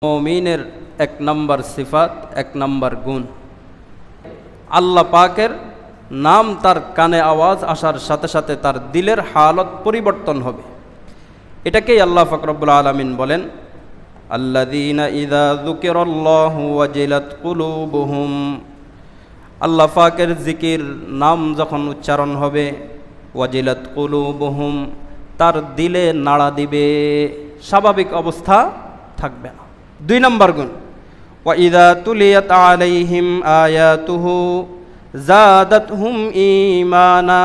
মুমিনের এক নম্বর সিফাত, এক নম্বর গুণ, আল্লাহ পাকের নাম তার কানে আওয়াজ আসার সাথে সাথে তার দিলের হালত পরিবর্তন হবে। এটাকেই আল্লাহ পাক রব্বুল আলামিন বলেন, আল্লাযীনা ইযা যুকিরাল্লাহু ওয়াজিলাত কুলুবুহুম। আল্লাহ পাকের জিকির নাম যখন উচ্চারণ হবে, ওয়াজিলাত কুলুবুহুম, তার দিলে নাড়া দিবে, স্বাভাবিক অবস্থা থাকবে না। 2 নম্বর গুণ, ওয়া ইযা তুলিয়াত আলাইহিম আয়াতুহু যাদাতহুম ঈমানা।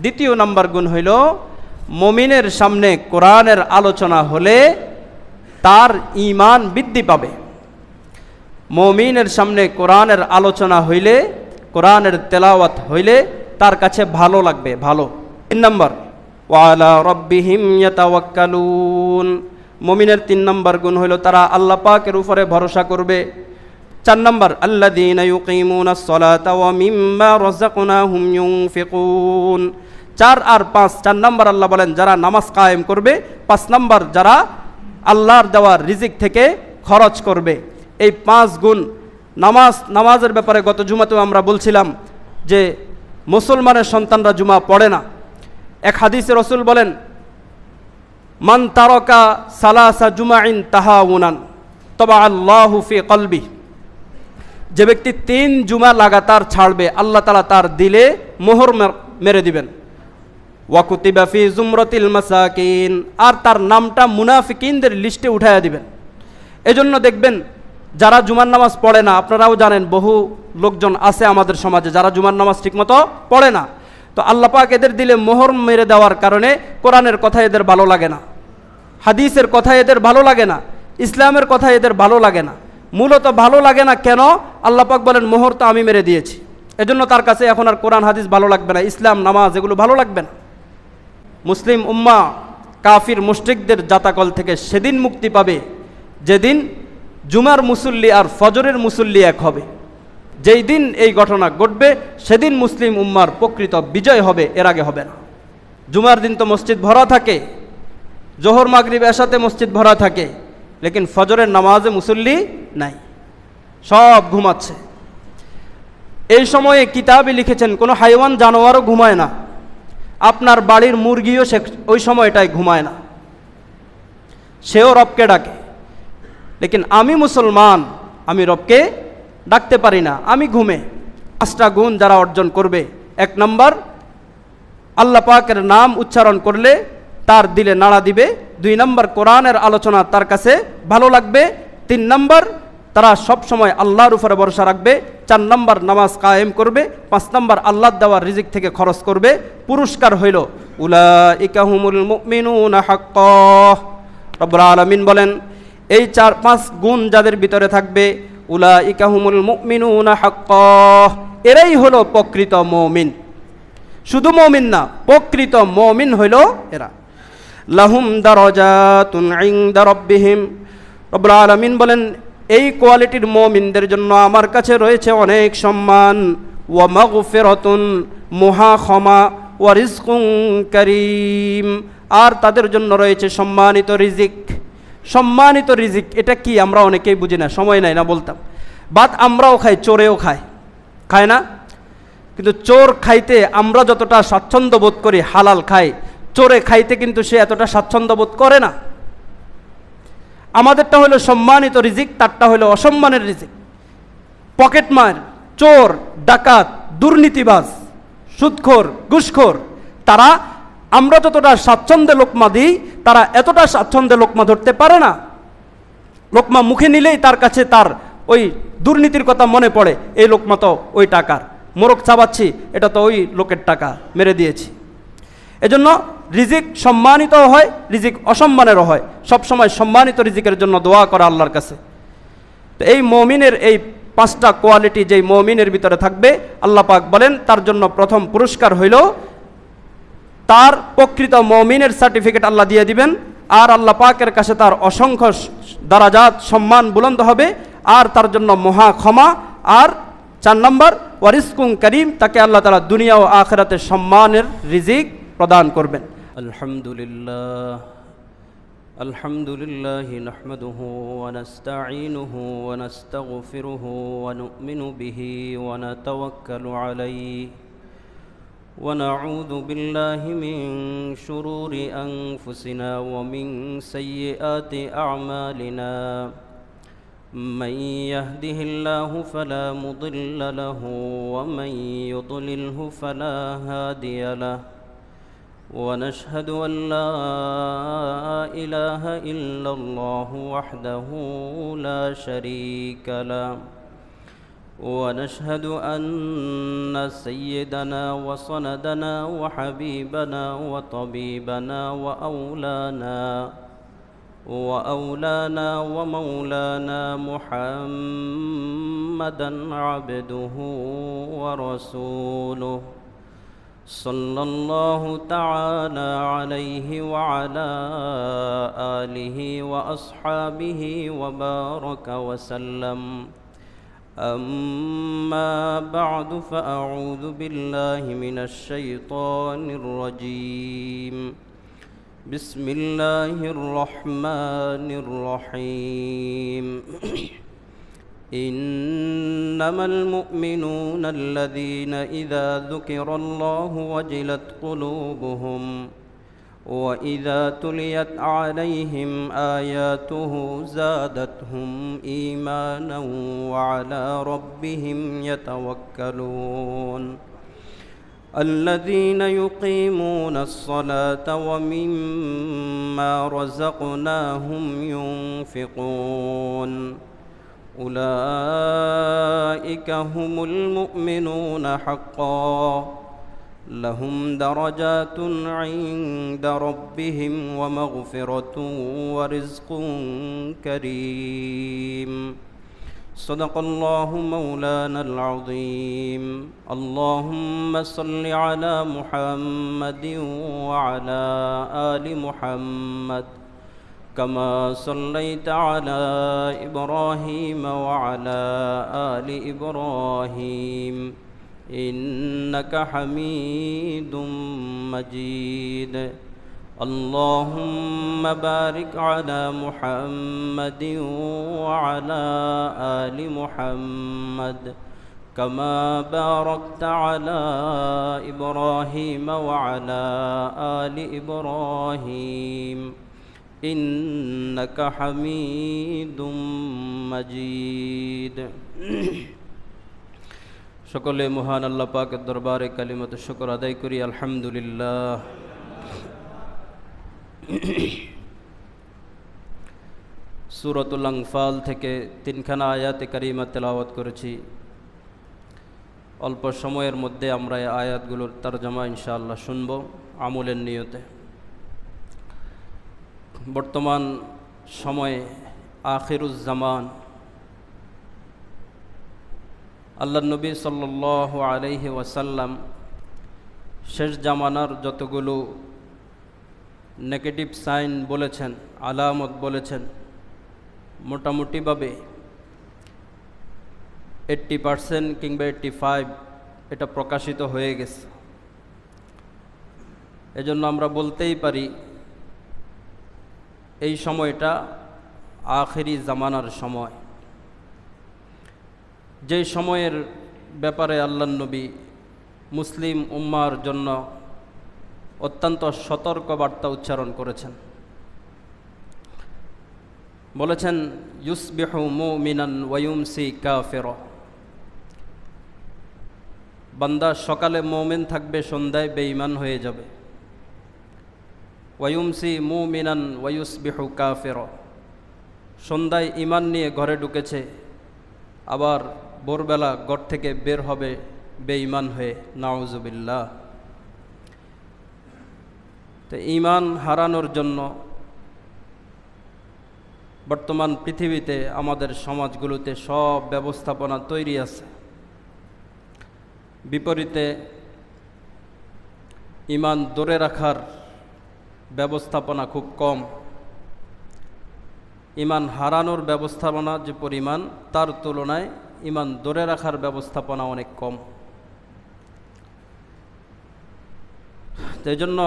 2য় নম্বর গুণ হইল, মুমিনের সামনে কোরআনের আলোচনা হলে তার ঈমান বৃদ্ধি পাবে। মুমিনের সামনে কোরআনের আলোচনা হইলে, কোরআনের তেলাওয়াত হইলে তার কাছে ভালো লাগবে, ভালো। 3 নম্বর, ওয়া আলা রাব্বিহিম ইয়াতাওয়াক্কালুন। মুমিনের 3 নম্বর গুণ হইল তারা আল্লাহ পাকের উপরে ভরসা করবে। 4 নম্বর, আল্লাযীনা ইউকিমুনাস সালাতা ওয়া মিম্মা রাযাকনাহুম ইউনফিকুন। 4 আর 5, 4 নম্বর আল্লাহ বলেন যারা নামাজ কায়েম করবে, 5 নম্বর যারা আল্লাহর দেওয়া রিজিক থেকে খরচ করবে। এই 5 গুণ নামাজের ব্যাপারে গত জুমাতেও আমরা বলছিলাম যে মুসলমানের সন্তানরা জুমা পড়ে না। এক হাদিসে রাসূল বলেন, মান তারাকা সালাসা জুমাইন তাহাউনান তবা আল্লাহু ফি কলবি। যে ব্যক্তি 3 জুমা লাগাতার ছাড়বে, আল্লাহ তাআলা তার দিলে মোহর মেরে দিবেন। ওয়া কুতিবা ফি জুমরাতিল মাসাকিন, আর তার নামটা মুনাফিকিনদের লিস্টে উঠায়া দিবেন। এজন্য দেখবেন যারা জুমার নামাজ পড়ে না, আপনারাও জানেন বহু লোকজন আছে আমাদের সমাজে যারা জুমার নামাজ ঠিকমতো পড়ে না। তো আল্লাহ পাক এদের দিলে মোহর মেরে দেওয়ার কারণে কোরআনের কথা এদের ভালো লাগে না, হাদিসের কথা এদের ভালো লাগে না, ইসলামের কথা এদের ভালো লাগে না। মূলত ভালো লাগে না কেন? আল্লাহ পাক বলেন মোহর তো আমি মেরে দিয়েছি। এজন্য তার কাছে এখন আর কোরআন হাদিস ভালো লাগবে না, ইসলাম নামাজ এগুলো ভালো লাগবে না। মুসলিম উম্মাহ কাফির মুশরিকদের জাতাকল থেকে সেদিন মুক্তি পাবে যেদিন জুমার মুসল্লি আর ফজরের মুসল্লি এক হবে। যেই দিন এই ঘটনা ঘটবে সেদিন মুসলিম উম্মার প্রকৃত বিজয় হবে, এর আগে হবে না। জুমার দিন তো মসজিদ ভরা থাকে, জোহর মাগরিব এশাতে মসজিদ ভরা থাকে, লেকিন ফজরের নামাজে মুসল্লি নাই, সব ঘুমাচ্ছে। এই সময়ে কিতাবে লিখেছেন কোনো হাইওয়ান জানোয়ারও ঘুমায় না, আপনার বাড়ির মুরগিও ওই সময়টায় ঘুমায় না, সেও রবকে ডাকে। লেকিন আমি মুসলমান, আমি রবকে ডাকতে পারি না, আমি ঘুমে। 5টা গুণ যারা অর্জন করবে, 1 নম্বর আল্লাহ পাকের নাম উচ্চারণ করলে তার দিলে নাড়া দিবে। 2 নম্বর কোরআনের আলোচনা তার কাছে ভালো লাগবে। 3 নম্বর তারা সব সময় আল্লাহর উপরে ভরসা রাখবে। 4 নম্বর নামাজ কায়েম করবে। 5 নম্বর আল্লাহর দেওয়া রিজিক থেকে খরচ করবে। পুরস্কার হইল উলাইকা হুমুল মুমিনুনা হাক্কাহ। রব্বুল আলামিন বলেন এই 4-5 গুণ যাদের ভিতরে থাকবে, উলাইকা হুমুল মুমিনুনা হাক্কাহ, এরাই হলো প্রকৃত মুমিন। শুধু মুমিন না, প্রকৃত মুমিন হইল এরা। লাহুম দারাজাতুন ইনদা রাব্বিহিম। রব্বুল আলামিন বলেন এই কোয়ালিটির মুমিনদের জন্য আমার কাছে রয়েছে অনেক সম্মান। ওয়া মাগফিরাতুন, মহা ক্ষমা। ওয়া রিজকুন কারীম, আর তাদের জন্য রয়েছে সম্মানিত রিজিক। সম্মানিত রিজিক এটা কি আমরা অনেকেই বুঝি না, সময় নাই না বলতাম। বাট আমরাও খাই, চোরেও খায় না? কিন্তু চোর খাইতে আমরা যতটা স্বাচ্ছন্দ্য বোধ করি, হালাল খাই, চোরে খাইতে কিন্তু সে এতটা স্বাচ্ছন্দ্য বোধ করে না। আমাদেরটা হলো সম্মানিত রিজিক, তারটা হলো অসম্মানের রিজিক। পকেটমার, চোর, ডাকাত, দুর্নীতিবাজ, সুদখোর, ঘুষখোর, তারা আমরা যতটা স্বাচ্ছন্দ্যে লোকমা দিই, তারা এতটা স্বাচ্ছন্দ্যে লোকমা ধরতে পারে না। লোকমা মুখে নিলেই তার কাছে তার ওই দুর্নীতির কথা মনে পড়ে, এই লোকমা তো ওই টাকার, মোরগ চাবাচ্ছি, এটা তো ওই লোকের টাকা, মেরে দিয়েছি। এজন্য রিজিক সম্মানিত হয়, রিজিক অসম্মানেরও হয়। সবসময় সম্মানিত রিজিকের জন্য দোয়া করা আল্লাহর কাছে। তো এই মুমিনের এই 5টা কোয়ালিটি যেই মুমিনের ভিতরে থাকবে, আল্লাহ পাক বলেন তার জন্য প্রথম পুরস্কার হইল তার প্রকৃত মুমিনের সার্টিফিকেট আল্লাহ দিয়ে দিবেন। আর আল্লাহ পাকের কাছে তার অসংখ্য দারাজাত, সম্মান বুলন্দ হবে, আর তার জন্য মহা ক্ষমা। আর 4 নম্বর ওয়া রিজকুন কারীম, তাকে আল্লাহ তাআলা দুনিয়া ও আখিরাতে সম্মানের রিজিক প্রদান করবেন। আলহামদুলিল্লাহ الحمد لله نحمده ونستعينه ونستغفره ونؤمن به ونتوكل عليه ونعوذ بالله من شرور أنفسنا ومن سيئات أعمالنا من يهده الله فلا مضل له ومن يضلله فلا هادي له ونشهد أن لا إله إلا الله وحده لا شريك له ونشهد أن سيدنا وسندنا وحبيبنا وطبيبنا وأولانا ومولانا محمدا عبده ورسوله صلى الله تعالى عليه وعلى آله وأصحابه وبارك وسلم أما بعد فأعوذ بالله من الشيطان الرجيم بسم الله الرحمن الرحيم إنما المؤمنون الذين إذا ذكر الله وجلت قلوبهم وإذا تليت عليهم آياته زادتهم إيمانا وعلى ربهم يتوكلون الذين يقيمون الصلاة ومما رزقناهم ينفقون أولئك هم المؤمنون حقا لهم درجات عند ربهم ومغفرة ورزق كريم صدق الله مولانا العظيم اللهم صل على محمد وعلى آل محمد كما صليت على إبراهيم وعلى آل إبراهيم إنك حميد مجيد اللهم بارك على محمد وعلى آل محمد كما باركت على إبراهيم وعلى آل إبراهيم إنك حميد مجيد সকলে মহান আল্লাহ পাকের দরবারে কালিমাত শুকর আদায় করি আলহামদুলিল্লাহ। সূরাতুল আনফাল থেকে তিনখানা আয়াতে কারিমা তেলাওয়াত করেছি। অল্প সময়ের মধ্যে আমরা এই আয়াতগুলোর তরজমা ইনশাআল্লাহ শুনব আমলের নিয়তে। বর্তমান সময়ে আখিরুজ জামান আল্লাহ নবী সাল্লাল্লাহু আলাইহি ওয়াসাল্লাম শেষ জামানার যতগুলো নেগেটিভ সাইন বলেছেন, আলামত বলেছেন, মোটামুটিভাবে 80% কিংবা 85 এটা প্রকাশিত হয়ে গেছে। এজন্য আমরা বলতেই পারি এই সময়টা আখিরি জামানার সময়, যেই সময়ের ব্যাপারে আল্লাহর নবী মুসলিম উম্মার জন্য অত্যন্ত সতর্ক বার্তা উচ্চারণ করেছেন। বলেছেন ইউসবিহু মুমিনান ওয়া ইউমসি কাফিরা, বান্দা সকালে মুমিন থাকবে, সন্ধ্যায় বেঈমান হয়ে যাবে। ওয়া ইউমসি মুমিনান ওয়া ইউসবিহু কাফিরা, সন্ধ্যায় ঈমান নিয়ে ঘরে ঢুকেছে, আবার ভোরবেলা ঘর থেকে বের হবে বেঈমান হয়ে, নাউজুবিল্লাহ। তো ঈমান হারানোর জন্য বর্তমান পৃথিবীতে আমাদের সমাজগুলোতে সব ব্যবস্থাপনা তৈরি আছে। বিপরীতে ঈমান ধরে রাখার ব্যবস্থাপনা খুব কম। ঈমান হারানোর ব্যবস্থাপনা যে পরিমাণ, তার তুলনায় ঈমান ধরে রাখার ব্যবস্থাপনা অনেক কম। এই জন্য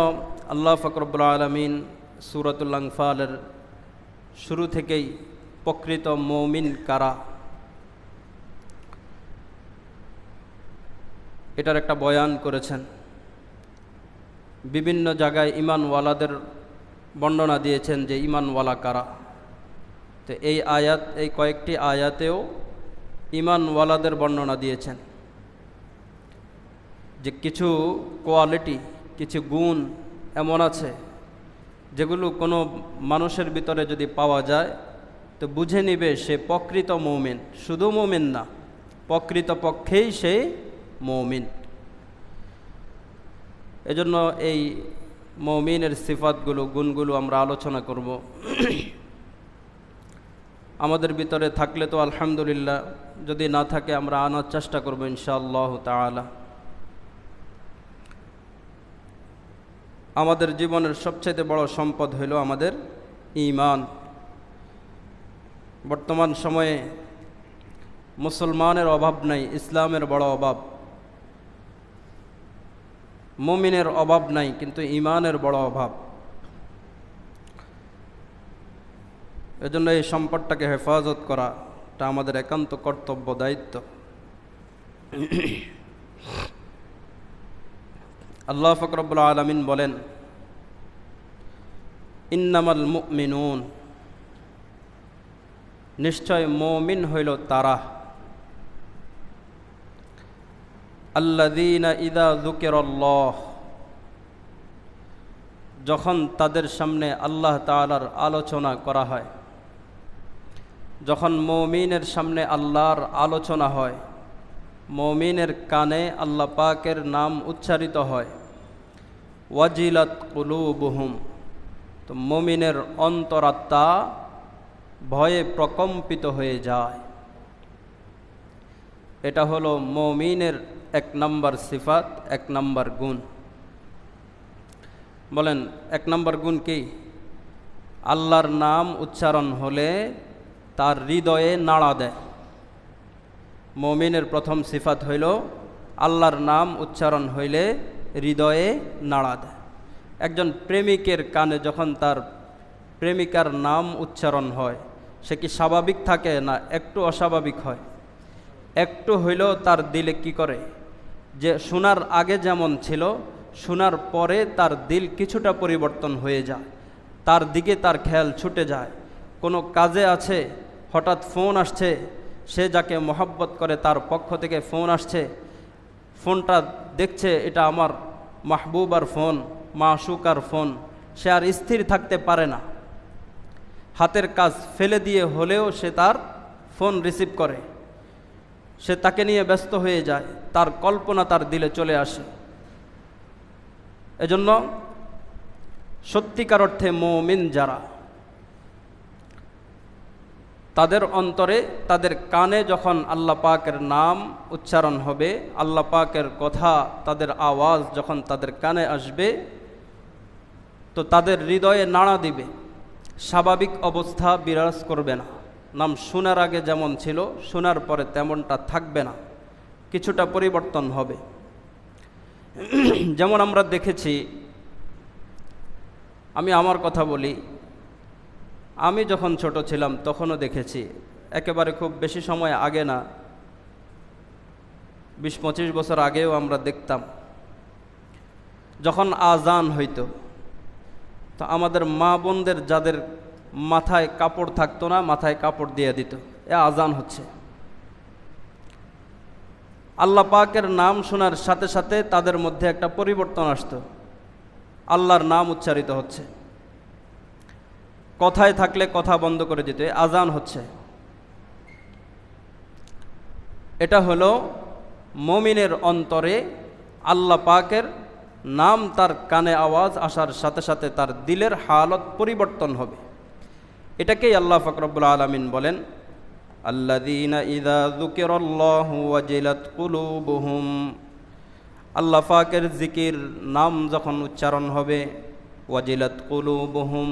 আল্লাহ পাক রব্বুল আলামিন সূরাতুল আনফালের শুরু থেকেই প্রকৃত মুমিন কারা এটার একটা বয়ান করেছেন। বিভিন্ন জায়গায় ঈমানওয়ালাদের বর্ণনা দিয়েছেন যে ঈমানওয়ালা কারা। তো এই কয়েকটি আয়াতেও ঈমানওয়ালাদের বর্ণনা দিয়েছেন যে কিছু কোয়ালিটি, কিছু গুণ এমন আছে যেগুলো কোনো মানুষের ভিতরে যদি পাওয়া যায় তো বুঝে নিবে সে প্রকৃত মুমিন। শুধু মুমিন না, প্রকৃত পক্ষেই সে মুমিন। এজন্য এই মুমিনের সিফাতগুলো, গুণগুলো আমরা আলোচনা করব। আমাদের ভিতরে থাকলে তো আলহামদুলিল্লাহ, যদি না থাকে আমরা আনার চেষ্টা করব ইনশাআল্লাহ তাআলা। আমাদের জীবনের সবচেয়ে বড় সম্পদ হইল আমাদের ঈমান। বর্তমান সময়ে মুসলমানের অভাব নাই, ইসলামের বড় অভাব। মুমিনের অভাব নাই, কিন্তু ঈমানের বড় অভাব। এজন্য এই সম্পদটাকে হেফাজত করাটা আমাদের একান্ত কর্তব্য, দায়িত্ব। আল্লাহ পাক রব্বুল আলামিন বলেন, ইন্নামাল মুমিনুন, নিশ্চয় মুমিন হইল তারা, আল্লাযীনা ইযা যুকিরাল্লাহ, যখন তাদের সামনে আল্লাহ তাআলার আলোচনা করা হয়। যখন মুমিনের সামনে আল্লাহর আলোচনা হয়, মুমিনের কানে আল্লাহ পাকের নাম উচ্চারিত হয়, ওয়াজিলাত কুলুবুহুম, তো মুমিনের অন্তরাত্মা ভয়ে প্রকম্পিত হয়ে যায়। এটা হলো মুমিনের এক নম্বর সিফাত, এক নম্বর গুণ। বলেন, এক নম্বর গুণ কি? আল্লাহর নাম উচ্চারণ হলে তার হৃদয়ে নাড়া দেয়। মুমিনের প্রথম সিফাত হইল আল্লাহর নাম উচ্চারণ হইলে হৃদয়ে নাড়া দেয়। একজন প্রেমিকের কানে যখন তার প্রেমিকার নাম উচ্চারণ হয়, সে কি স্বাভাবিক থাকে না একটু অস্বাভাবিক হয়? একটু হইলেও তার দিলে কি করে, যে শোনার আগে যেমন ছিল, শোনার পরে তার দিল কিছুটা পরিবর্তন হয়ে যায়, তার দিকে তার খেয়াল ছুটে যায়। কোনো কাজে আছে, হঠাৎ ফোন আসছে, সে যাকে মহব্বত করে তার পক্ষ থেকে ফোন আসছে, ফোনটা দেখছে এটা আমার মাহবুবার ফোন, মাশুকার ফোন, সে আর স্থির থাকতে পারে না। হাতের কাজ ফেলে দিয়ে হলেও সে তার ফোন রিসিভ করে, সে তাকে নিয়ে ব্যস্ত হয়ে যায়, তার কল্পনা তার দিলে চলে আসে। এজন্য সত্যিকার অর্থে মুমিন যারা, তাদের অন্তরে, তাদের কানে যখন আল্লাহ পাকের নাম উচ্চারণ হবে, আল্লাহ পাকের কথা, তাদের আওয়াজ যখন তাদের কানে আসবে, তো তাদের হৃদয়ে নাড়া দিবে, স্বাভাবিক অবস্থা বিরাজ করবে না। নাম শোনার আগে যেমন ছিল, শোনার পরে তেমনটা থাকবে না, কিছুটা পরিবর্তন হবে। যেমন আমরা দেখেছি, আমি আমার কথা বলি, আমি যখন ছোট ছিলাম তখনও দেখেছি, একেবারে খুব বেশি সময় আগে না, 20-25 বছর আগেও আমরা দেখতাম, যখন আজান হইতো তো আমাদের মা বোনদের যাদের মাথায় কাপড় থাকতো না, মাথায় কাপড় দিয়ে দিত, আজান হচ্ছে। আল্লাহ পাকের নাম শোনার সাথে সাথে তাদের মধ্যে একটা পরিবর্তন আসতো, আল্লাহর নাম উচ্চারিত হচ্ছে। কথায় থাকলে কথা বন্ধ করে দিত, আজান হচ্ছে। এটা হলো মুমিনের অন্তরে আল্লাহ পাকের নাম তার কানে আওয়াজ আসার সাথে সাথে তার দিলের হালত পরিবর্তন হবে। এটাকেই আল্লাহ পাক রব্বুল আলামিন বলেন, আল্লাযীনা ইযা যুকিরাল্লাহু ওয়াজিলাত কুলুবুহুম, আল্লাহ পাকের জিকির, নাম যখন উচ্চারণ হবে, ওয়াজিলাত কুলুবুহুম,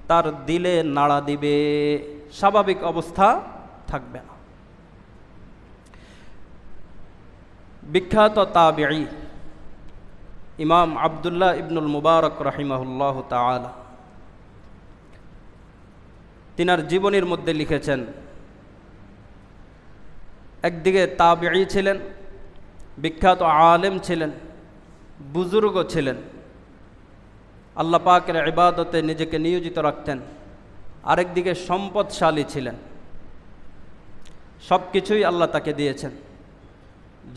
তার দিলে নাড়া দিবে, স্বাভাবিক অবস্থা থাকবে না। বিখ্যাত তাবিঈ ইমাম আব্দুল্লাহ ইবনুল মুবারক রাহিমাহুল্লাহ তাআলা, তিনার জীবনীর মধ্যে লিখেছেন, একদিকে তাবিঈ ছিলেন, বিখ্যাত আলেম ছিলেন, বুজুর্গ ছিলেন, আল্লাহ পাকের ইবাদতে নিজেকে নিয়োজিত রাখতেন, আরেকদিকে সম্পদশালী ছিলেন। সব কিছুই আল্লাহ তাকে দিয়েছেন।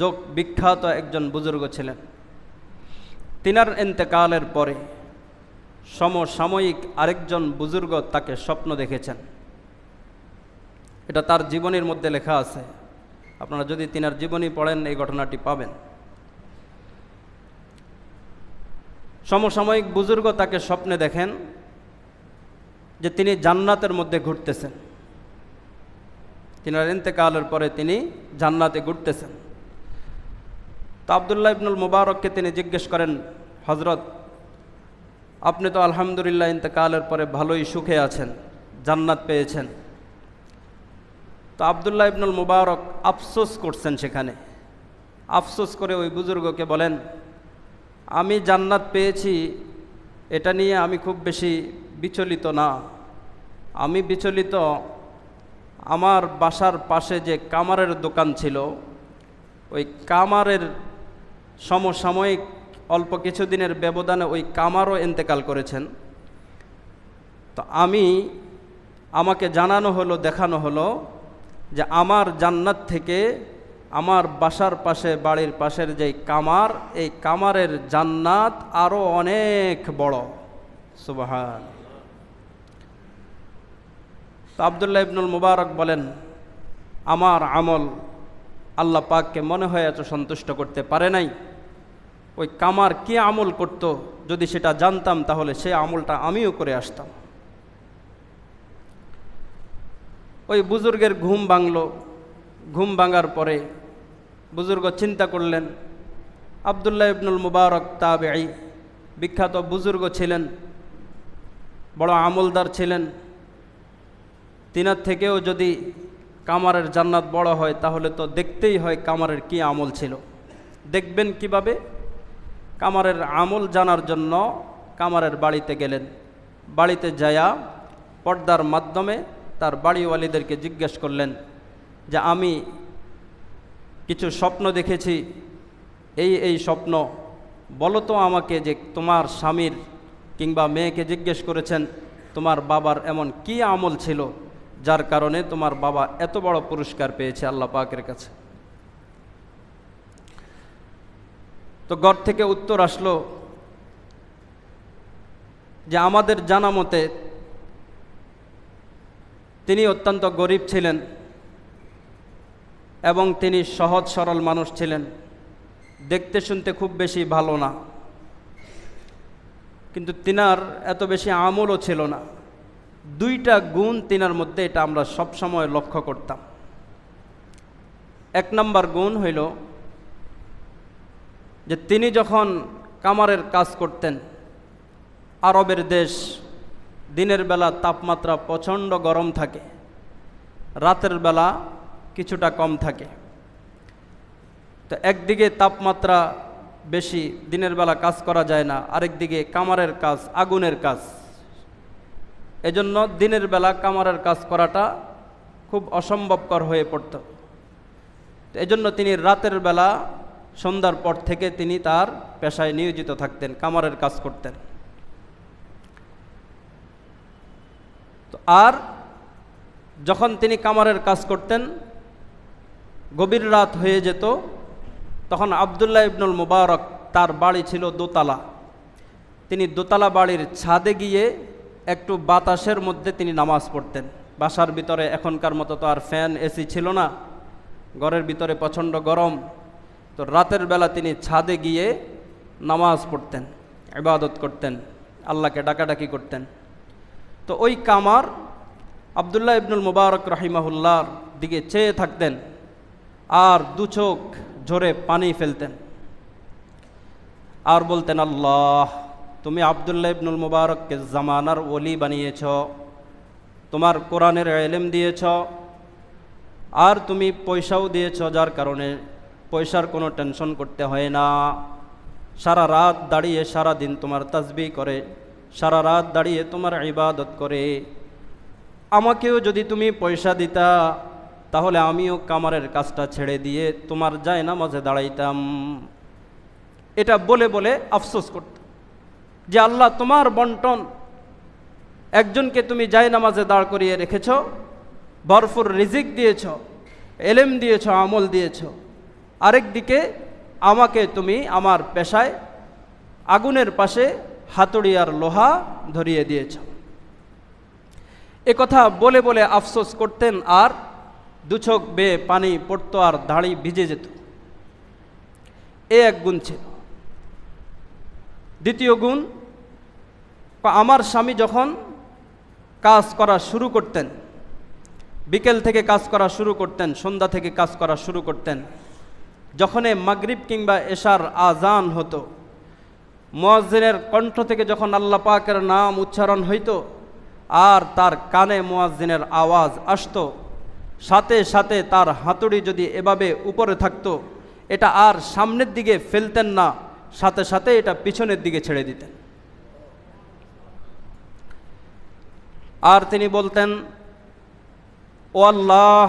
যোগ বিখ্যাত একজন বুজুর্গ ছিলেন। তিনার ইন্তেকালের পরে সমসাময়িক আরেকজন বুজুর্গ তাকে স্বপ্ন দেখেছেন। এটা তার জীবনীর মধ্যে লেখা আছে। আপনারা যদি তিনার জীবনী পড়েন এই ঘটনাটি পাবেন। সমসাময়িক বুজুর্গ তাকে স্বপ্নে দেখেন যে তিনি জান্নাতের মধ্যে ঘুরতেছেন। তিনার ইন্তেকালের পরে তিনি জান্নাতে ঘুরতেছেন। তো আব্দুল্লাহ ইবনুল মুবারককে তিনি জিজ্ঞেস করেন, হযরত, আপনি তো আলহামদুলিল্লাহ ইন্তেকালের পরে ভালোই সুখে আছেন, জান্নাত পেয়েছেন। তো আব্দুল্লাহ ইবনুল মুবারক আফসোস করছেন। সেখানে আফসোস করে ওই বুজুর্গকে বলেন, আমি জান্নাত পেয়েছি এটা নিয়ে আমি খুব বেশি বিচলিত না। আমি বিচলিত আমার বাসার পাশে যে কামারের দোকান ছিল, ওই কামারের সমসাময়িক অল্প কিছুদিনের ব্যবধানে ওই কামারও ইন্তেকাল করেছেন। তো আমাকে জানানো হলো, দেখানো হলো যে আমার জান্নাত থেকে আমার বাসার পাশে, বাড়ির পাশের যেই কামার, এই কামারের জান্নাত আরও অনেক বড়। সুবহান। তো আব্দুল্লাহ ইবনুল মুবারক বলেন, আমার আমল আল্লাহ পাককে মনে হয় এত সন্তুষ্ট করতে পারে নাই। ওই কামার কি আমল করত যদি সেটা জানতাম তাহলে সে আমলটা আমিও করে আসতাম। ওই বুজুর্গের ঘুম ভাঙল। ঘুম ভাঙার পরে বুজুর্গ চিন্তা করলেন, আব্দুল্লাহ ইবনুল মুবারক তাবেঈ, বিখ্যাত বুজুর্গ ছিলেন, বড় আমলদার ছিলেন। তিনার থেকেও যদি কামারের জান্নাত বড় হয় তাহলে তো দেখতেই হয় কামারের কি আমল ছিল। দেখবেন কিভাবে? কামারের আমল জানার জন্য কামারের বাড়িতে গেলেন। বাড়িতে যায়া পর্দার মাধ্যমে তার বাড়িওয়ালিদেরকে জিজ্ঞেস করলেন যে আমি কিছু স্বপ্ন দেখেছি, এই স্বপ্ন বলো তো আমাকে, যে তোমার স্বামীর কিংবা মেয়েকে জিজ্ঞেস করেছেন তোমার বাবার এমন কি আমল ছিল যার কারণে তোমার বাবা এত বড় পুরস্কার পেয়েছে আল্লাহ পাকের কাছে। তো ঘর থেকে উত্তর আসলো যে আমাদের জানা মতে তিনি অত্যন্ত গরিব ছিলেন এবং তিনি সহজ সরল মানুষ ছিলেন, দেখতে শুনতে খুব বেশি ভালো না, কিন্তু তিনার এত বেশি আমলও ছিল না। দুইটা গুণ তিনার মধ্যে, এটা আমরা সব সময় লক্ষ্য করতাম। এক নম্বর গুণ হইল যে তিনি যখন কামারের কাজ করতেন, আরবের দেশ, দিনের বেলা তাপমাত্রা প্রচণ্ড গরম থাকে, রাতের বেলা কিছুটা কম থাকে। তো একদিকে তাপমাত্রা বেশি, দিনের বেলা কাজ করা যায় না, আরেকদিকে কামারের কাজ আগুনের কাজ, এজন্য দিনের বেলা কামারের কাজ করাটা খুব অসম্ভবকর হয়ে পড়ত। এজন্য তিনি রাতের বেলা সন্ধ্যার পর থেকে তিনি তার পেশায় নিয়োজিত থাকতেন, কামারের কাজ করতেন। তো আর যখন তিনি কামারের কাজ করতেন, গভীর রাত হয়ে যেত, তখন আব্দুল্লাহ ইবনুল মুবারক, তার বাড়ি ছিল দোতলা, তিনি দোতলা বাড়ির ছাদে গিয়ে একটু বাতাসের মধ্যে তিনি নামাজ পড়তেন। বাসার ভিতরে এখনকার মতো তো আর ফ্যান এসি ছিল না, ঘরের ভিতরে প্রচণ্ড গরম। তো রাতের বেলা তিনি ছাদে গিয়ে নামাজ পড়তেন, ইবাদত করতেন, আল্লাহকে ডাকাডাকি করতেন। তো ওই কামার আব্দুল্লাহ ইবনুল মুবারক রাহিমাহুল্লাহর দিকে চেয়ে থাকতেন আর দু চোখ ঝরে পানি ফেলতেন আর বলতেন, আল্লাহ, তুমি আব্দুল্লাহ ইবনুল মুবারককে জামানার ওলি বানিয়েছ, তোমার কোরআনের ইলম দিয়েছ, আর তুমি পয়সাও দিয়েছ, যার কারণে পয়সার কোনো টেনশন করতে হয় না। সারা রাত দাঁড়িয়ে সারা দিন তোমার তাসবিহ করে, সারা রাত দাঁড়িয়ে তোমার ইবাদত করে, আমাকেও যদি তুমি পয়সা দিতা তাহলে আমিও কামারের কাজটা ছেড়ে দিয়ে তোমার জায়নামাজে দাঁড়াইতাম। এটা বলে বলে আফসোস করত যে আল্লাহ, তোমার বন্টন, একজনকে তুমি জায়নামাজে দাঁড় করিয়ে রেখেছ, ভরপুর রিজিক দিয়েছ, এলেম দিয়েছ, আমল দিয়েছ, আরেকদিকে আমাকে তুমি আমার পেশায় আগুনের পাশে হাতুড়ি আর লোহা ধরিয়ে দিয়েছ। এ কথা বলে বলে আফসোস করতেন, আর দুচোখ বেয়ে পানি পড়তো আর দাড়ি ভিজে যেত। এ এক গুণ ছিল। দ্বিতীয় গুণ, আমার স্বামী যখন কাজ করা শুরু করতেন, বিকেল থেকে কাজ করা শুরু করতেন, সন্ধ্যা থেকে কাজ করা শুরু করতেন, যখনই মাগরিব কিংবা এশার আজান হতো, মুয়াজ্জিনের কণ্ঠ থেকে যখন আল্লাহ পাকের নাম উচ্চারণ হইত আর তার কানে মুয়াজ্জিনের আওয়াজ আসতো, সাথে সাথে তার হাতুড়ি যদি এভাবে উপরে থাকতো, এটা আর সামনের দিকে ফেলতেন না, সাথে সাথে এটা পিছনের দিকে ছেড়ে দিতেন। আর তিনি বলতেন, ও আল্লাহ,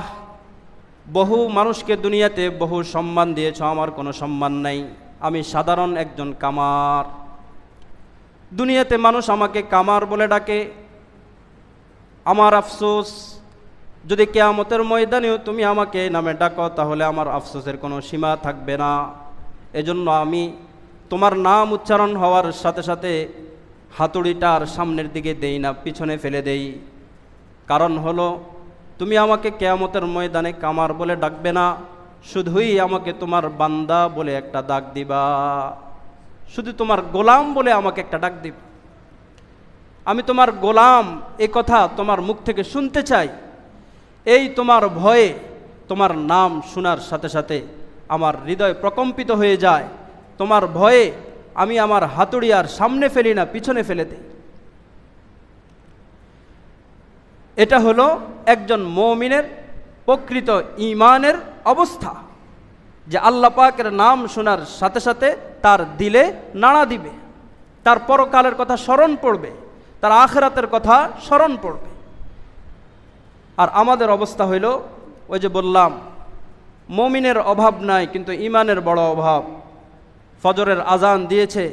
বহু মানুষকে দুনিয়াতে বহু সম্মান দিয়েছ, আমার কোনো সম্মান নাই, আমি সাধারণ একজন কামার। দুনিয়াতে মানুষ আমাকে কামার বলে ডাকে। আমার আফসোস, যদি কিয়ামতের ময়দানেও তুমি আমাকে নামে ডাকো তাহলে আমার আফসোসের কোনো সীমা থাকবে না। এজন্য আমি তোমার নাম উচ্চারণ হওয়ার সাথে সাথে হাতুড়িটার সামনের দিকে দেই না, পিছনে ফেলে দেই। কারণ হলো, তুমি আমাকে কিয়ামতের ময়দানে কামার বলে ডাকবে না, শুধুই আমাকে তোমার বান্দা বলে একটা ডাক দিবা, শুধু তোমার গোলাম বলে আমাকে একটা ডাক দিবা। আমি তোমার গোলাম, এ কথা তোমার মুখ থেকে শুনতে চাই। এই তোমার ভয়ে তোমার নাম শোনার সাথে সাথে আমার হৃদয় প্রকম্পিত হয়ে যায়। তোমার ভয়ে আমি আমার হাতুড়ি আর সামনে ফেলি না, পিছনে ফেলে দিই। এটা হলো একজন মুমিনের প্রকৃত ঈমানের অবস্থা, যে আল্লাহ পাকের নাম শোনার সাথে সাথে তার দিলে নাড়া দিবে, তার পরকালের কথা স্মরণ পড়বে, তার আখিরাতের কথা স্মরণ পড়বে। আর আমাদের অবস্থা হইল, ওই যে বললাম, মুমিনের অভাব নাই কিন্তু ঈমানের বড় অভাব। ফজরের আজান দিয়েছে,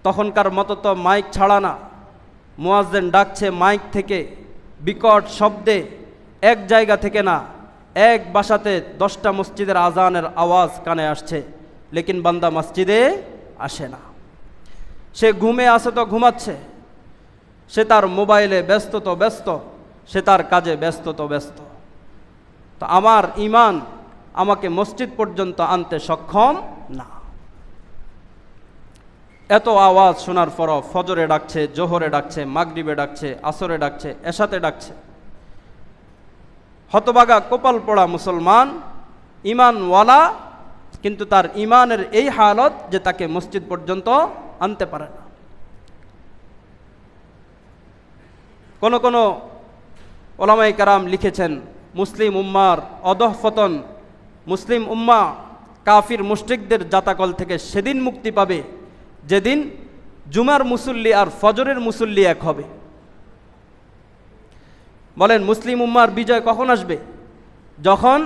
তখনকার মতো তো মাইক ছাড়া না, মুয়াজ্জিন ডাকছে মাইক থেকে বিকট শব্দে, এক জায়গা থেকে না, এক বাসাতে 10টা মসজিদের আজানের আওয়াজ কানে আসছে, লেকিন বান্দা মসজিদে আসে না। সে ঘুমে আসে তো ঘুমাচ্ছে, সে তার মোবাইলে ব্যস্ত তো ব্যস্ত, সে তার কাজে ব্যস্ত তো ব্যস্ত। তো আমার ঈমান আমাকে মসজিদ পর্যন্ত আনতে সক্ষম না। এত আওয়াজ শোনার পরও ফজরে ডাকছে, জোহরে ডাকছে, মাগরিবে ডাকছে, আসরে ডাকছে, এশাতে ডাকছে। হতভাগা কপাল পড়া মুসলমান, ঈমানওয়ালা, কিন্তু তার ঈমানের এই হালত যে তাকে মসজিদ পর্যন্ত আনতে পারে না। কোন কোন ওলামায়ে কেরাম লিখেছেন, মুসলিম উম্মার অধঃপতন, মুসলিম উম্মা কাফির মুশরিকদের জাতাকল থেকে সেদিন মুক্তি পাবে যেদিন জুমার মুসল্লি আর ফজরের মুসল্লি এক হবে। বলেন, মুসলিম উম্মার বিজয় কখন আসবে? যখন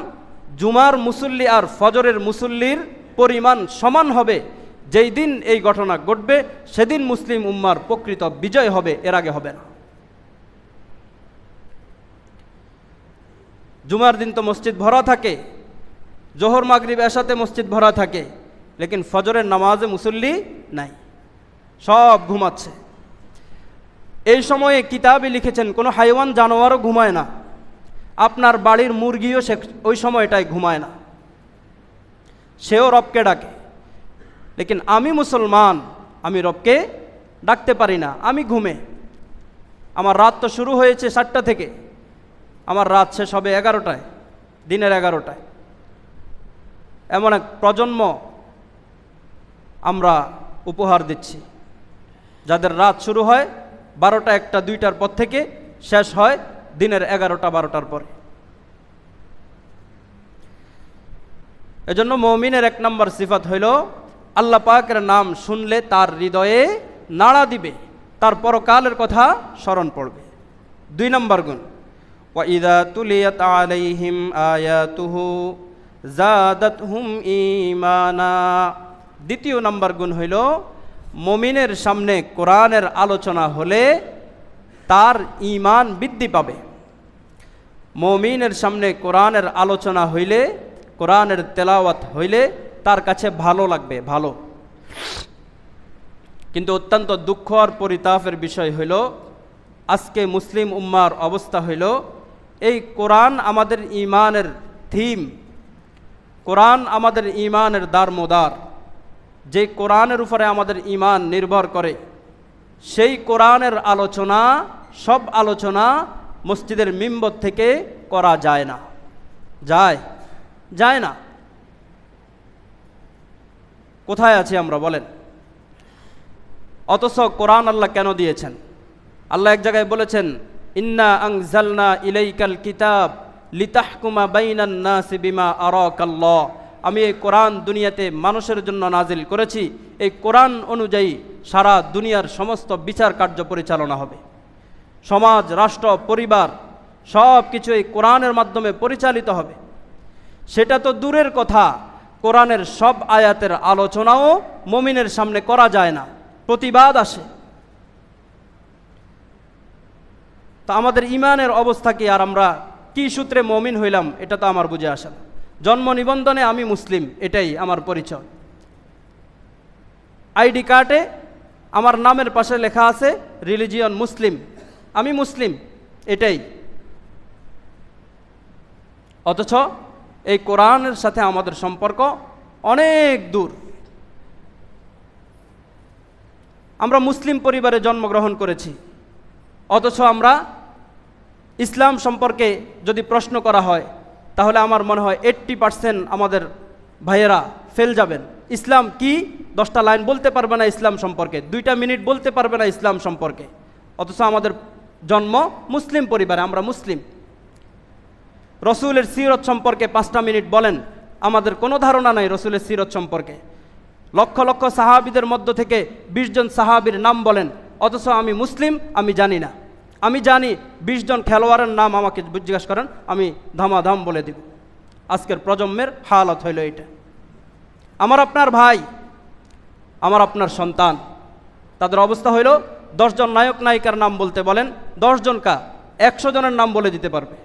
জুমার মুসল্লি আর ফজরের মুসল্লির পরিমাণ সমান হবে। যেই দিন এই ঘটনা ঘটবে সেদিন মুসলিম উম্মার প্রকৃত বিজয় হবে, এর আগে হবে না। জুমার দিন তো মসজিদ ভরা থাকে, জোহর মাগরিব এশাতে মসজিদ ভরা থাকে, লেকিন ফজরের নামাজে মুসল্লি নাই, সব ঘুমাচ্ছে। এই সময়ে কিতাবে লিখেছেন, কোনো হাইওয়ান জানোয়ারও ঘুমায় না, আপনার বাড়ির মুরগিও সে ওই সময়টায় ঘুমায় না, সেও রবকে ডাকে। লেকিন আমি মুসলমান, আমি রবকে ডাকতে পারি না, আমি ঘুমে। আমার রাত তো শুরু হয়েছে 7টা থেকে, আমার রাত শেষ হবে 11টায়, দিনের 11টায়। এমন এক প্রজন্ম আমরা উপহার দিচ্ছি, যাদের রাত শুরু হয় 12টা, 1টা, 2টার পর থেকে, শেষ হয় দিনের 11টা, 12টার পরে। এজন্য মুমিনের 1 নম্বর সিফাত হইল, আল্লাহ পাকের নাম শুনলে তার হৃদয়ে নাড়া দিবে, তার পরকালের কথা স্মরণ পড়বে। 2 নম্বর গুণ, ওয়া ইযা তুলিয়াত আলাইহিম আয়াতুহু জাদাতহুম ঈমানা। দ্বিতীয় নম্বর গুণ হইল মুমিনের সামনে কোরআনের আলোচনা হলে তার ঈমান বৃদ্ধি পাবে। মুমিনের সামনে কোরআনের আলোচনা হইলে, কোরআনের তেলাওয়াত হইলে তার কাছে ভালো লাগবে, ভালো। কিন্তু অত্যন্ত দুঃখ আর পরিতাপের বিষয় হইল আজকে মুসলিম উম্মার অবস্থা হইল এই কোরআন আমাদের ঈমানের থিম, কোরআন আমাদের ঈমানের দারমোদার, যে কোরআনের উপরে আমাদের ঈমান নির্ভর করে, সেই কোরআনের আলোচনা, সব আলোচনা মসজিদের মিম্বর থেকে করা যায় না, যায় না। কোথায় আছি আমরা বলেন? অথচ কোরআন আল্লাহ কেন দিয়েছেন? আল্লাহ এক জায়গায় বলেছেন, ইন্না আনজালনা ইলাইকাল কিতাব লিতাহকুমা বাইনান নাসি বিমা আরাকাল্লাহ। আমি এই কোরআন দুনিয়াতে মানুষের জন্য নাজিল করেছি, এই কোরআন অনুযায়ী সারা দুনিয়ার সমস্ত বিচার কার্য পরিচালনা হবে। সমাজ, রাষ্ট্র, পরিবার সব কিছু এই কোরআনের মাধ্যমে পরিচালিত হবে। সেটা তো দূরের কথা, কোরআনের সব আয়াতের আলোচনাও মুমিনের সামনে করা যায় না, প্রতিবাদ আসে। তা আমাদের ইমানের অবস্থা কি, আর আমরা কি সূত্রে মুমিন হইলাম এটা তো আমার বুঝে আসে না। জন্ম নিবন্ধনে আমি মুসলিম, এটাই আমার পরিচয়। আইডি কার্ডে আমার নামের পাশে লেখা আছে রিলিজিয়ন মুসলিম, আমি মুসলিম, এটাই। অথচ এই কোরআনের সাথে আমাদের সম্পর্ক অনেক দূর। আমরা মুসলিম পরিবারে জন্মগ্রহণ করেছি, অথচ আমরা ইসলাম সম্পর্কে যদি প্রশ্ন করা হয় তাহলে আমার মনে হয় 80% আমাদের ভাইয়েরা ফেল যাবেন। ইসলাম কি 10টা লাইন বলতে পারবে না ইসলাম সম্পর্কে, 2টা মিনিট বলতে পারবে না ইসলাম সম্পর্কে। অথচ আমাদের জন্ম মুসলিম পরিবারে, আমরা মুসলিম। রসুলের সিরত সম্পর্কে 5টা মিনিট বলেন, আমাদের কোনো ধারণা নাই রসুলের সিরত সম্পর্কে। লক্ষ লক্ষ সাহাবীদের মধ্য থেকে 20 জন সাহাবীর নাম বলেন, অথচ আমি মুসলিম, আমি জানি না। আমি জানি 20 জন খেলোয়াড়ের নাম আমাকে জিজ্ঞাসা করেন, আমি ধামাধাম বলে দিব। আজকের প্রজন্মের হালত হইল এটা। আমার আপনার ভাই, আমার আপনার সন্তান, তাদের অবস্থা হইল 10 জন নায়ক নায়িকার নাম বলতে বলেন, 10 জন কা 100 জনের নাম বলে দিতে পারবে।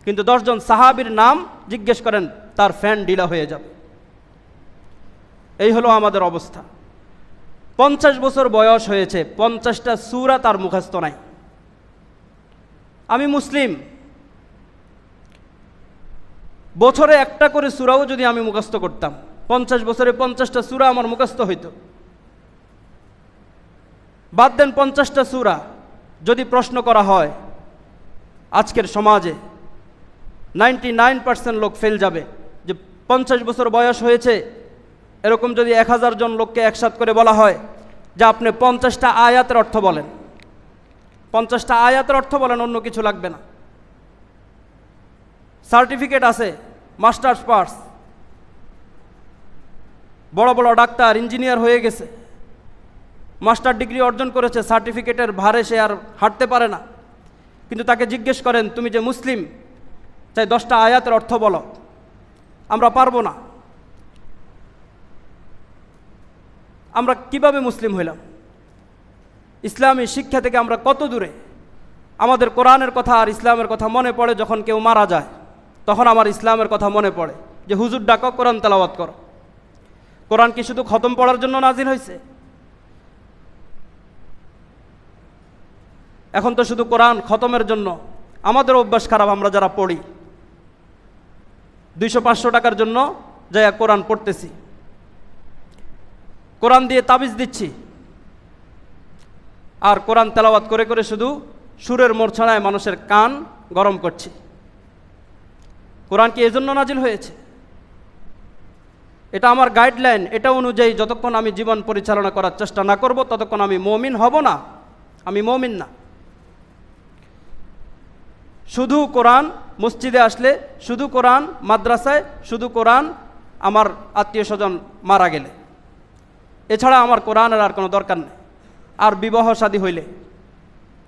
কিন্তু 10 জন সাহাবীর নাম জিজ্ঞেস করেন, তার ফ্যান ঢিলা হয়ে যাবে। এই হলো আমাদের অবস্থা। 50 বছর বয়স হয়েছে, 50টা সূরা তার মুখস্থ নাই। আমি মুসলিম, বছরে একটা করে সূরাও যদি আমি মুখস্থ করতাম, 50 বছরে 50টা সূরা আমার মুখস্থ হইতো। বাদ দেন 50টা সূরা, যদি প্রশ্ন করা হয় আজকের সমাজে 99% লোক ফেল যাবে যে 50 বছর বয়স হয়েছে। এরকম যদি 1000 জন লোককে একসাথ করে বলা হয় যে আপনি 50টা আয়াতের অর্থ বলেন, 50টা আয়াতের অর্থ বলেন, অন্য কিছু লাগবে না। সার্টিফিকেট আছে, মাস্টার্স পাস, বড় বড় ডাক্তার, ইঞ্জিনিয়ার হয়ে গেছে, মাস্টার ডিগ্রি অর্জন করেছে, সার্টিফিকেটের ভারে সে আর হাঁটতে পারে না। কিন্তু তাকে জিজ্ঞেস করেন, তুমি যে মুসলিম, চাই 10টা আয়াতের অর্থ বলো, আমরা পারবো না। আমরা কিভাবে মুসলিম হইলাম? ইসলামী শিক্ষা থেকে আমরা কত দূরে? আমাদের কোরআনের কথা আর ইসলামের কথা মনে পড়ে যখন কেউ মারা যায়, তখন আমার ইসলামের কথা মনে পড়ে যে হুজুর ডাকো, কোরআন তেলাওয়াত করো। কোরআন কি শুধু খতম পড়ার জন্য নাজিল হয়েছে? এখন তো শুধু কোরআন খতমের জন্য। আমাদের অভ্যাস খারাপ, আমরা যারা পড়ি 200-500 টাকার জন্য যাই কোরআন পড়তেছি, কোরআন দিয়ে তাবিজ দিচ্ছি, আর কোরআন তেলাওয়াত করে করে শুধু সুরের মূর্ছনায় মানুষের কান গরম করছি। কোরআন কি এজন্য নাজিল হয়েছে? এটা আমার গাইডলাইন, এটা অনুযায়ী যতক্ষণ আমি জীবন পরিচালনা করার চেষ্টা না করব ততক্ষণ আমি মুমিন হব না, আমি মুমিন না। শুধু কোরআন মসজিদে আসলে, শুধু কোরআন মাদ্রাসায়, শুধু কোরআন আমার আত্মীয় স্বজন মারা গেলে, এছাড়া আমার কোরআনের আর কোনো দরকার নেই। আর বিবাহ শাদী হইলে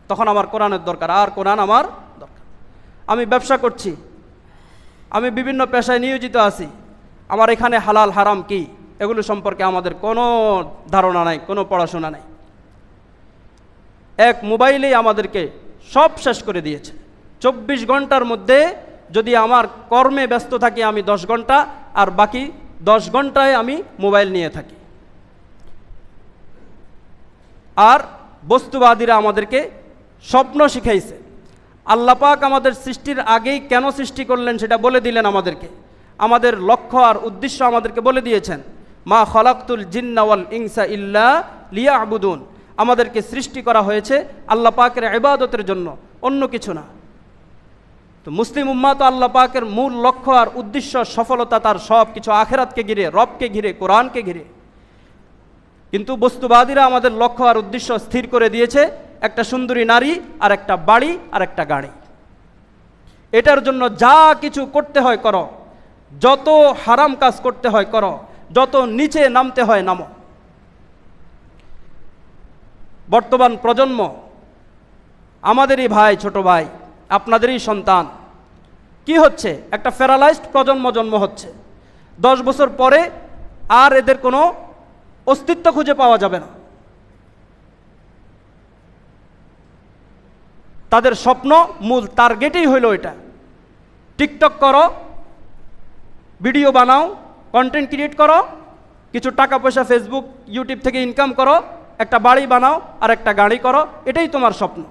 তখন আমার কোরআনের দরকার, আর কোরআন আমার দরকার। আমি ব্যবসা করছি, আমি বিভিন্ন পেশায় নিয়োজিত আছি, আমার এখানে হালাল হারাম কি এগুলো সম্পর্কে আমাদের কোনো ধারণা নাই, কোনো পড়াশোনা নাই। এক মোবাইলেই আমাদেরকে সব শেষ করে দিয়েছে। 24 ঘন্টার মধ্যে যদি আমার কর্মে ব্যস্ত থাকি আমি 10 ঘন্টা, আর বাকি 10 ঘন্টায় আমি মোবাইল নিয়ে থাকি। আর বস্তুবাদীরা আমাদেরকে স্বপ্ন শিখাইছে। আল্লাহ পাক আমাদের সৃষ্টির আগেই কেন সৃষ্টি করলেন সেটা বলে দিলেন আমাদেরকে। আমাদের লক্ষ্য আর উদ্দেশ্য আমাদেরকে বলে দিয়েছেন, মা খলাকতুল জিন্না ওয়াল ইনসা ইল্লা লিয়াবুদুন। আমাদেরকে সৃষ্টি করা হয়েছে আল্লাহ পাকের ইবাদতের জন্য, অন্য কিছু না। তো মুসলিম উম্মাহ তো আল্লাহ পাকের মূল লক্ষ্য আর উদ্দেশ্য, সফলতা তার সব কিছু আখেরাতকে ঘিরে, রবকে ঘিরে, কোরআনকে ঘিরে। কিন্তু বস্তুবাদীরা আমাদের লক্ষ্য আর উদ্দেশ্য স্থির করে দিয়েছে একটা সুন্দরী নারী, আর একটা বাড়ি, আর একটা গাড়ি। এটার জন্য যা কিছু করতে হয় করো, যত হারাম কাজ করতে হয় করো, যত নিচে নামতে হয় নামো। বর্তমান প্রজন্ম আমাদেরই ভাই, ছোট ভাই, আপনাদেরই সন্তান। কি হচ্ছে? একটা প্যারালাইজড প্রজন্ম জন্ম হচ্ছে। 10 বছর পরে আর এদের কোনো অস্তিত্ব খুঁজে পাওয়া যাবে না। তাদের স্বপ্ন, মূল টার্গেটই হইল এটা। টিকটক করো, ভিডিও বানাও, কন্টেন্ট ক্রিয়েট করো, কিছু টাকা পয়সা ফেসবুক ইউটিউব থেকে ইনকাম করো, একটা বাড়ি বানাও আর একটা গাড়ি করো, এটাই তোমার স্বপ্ন।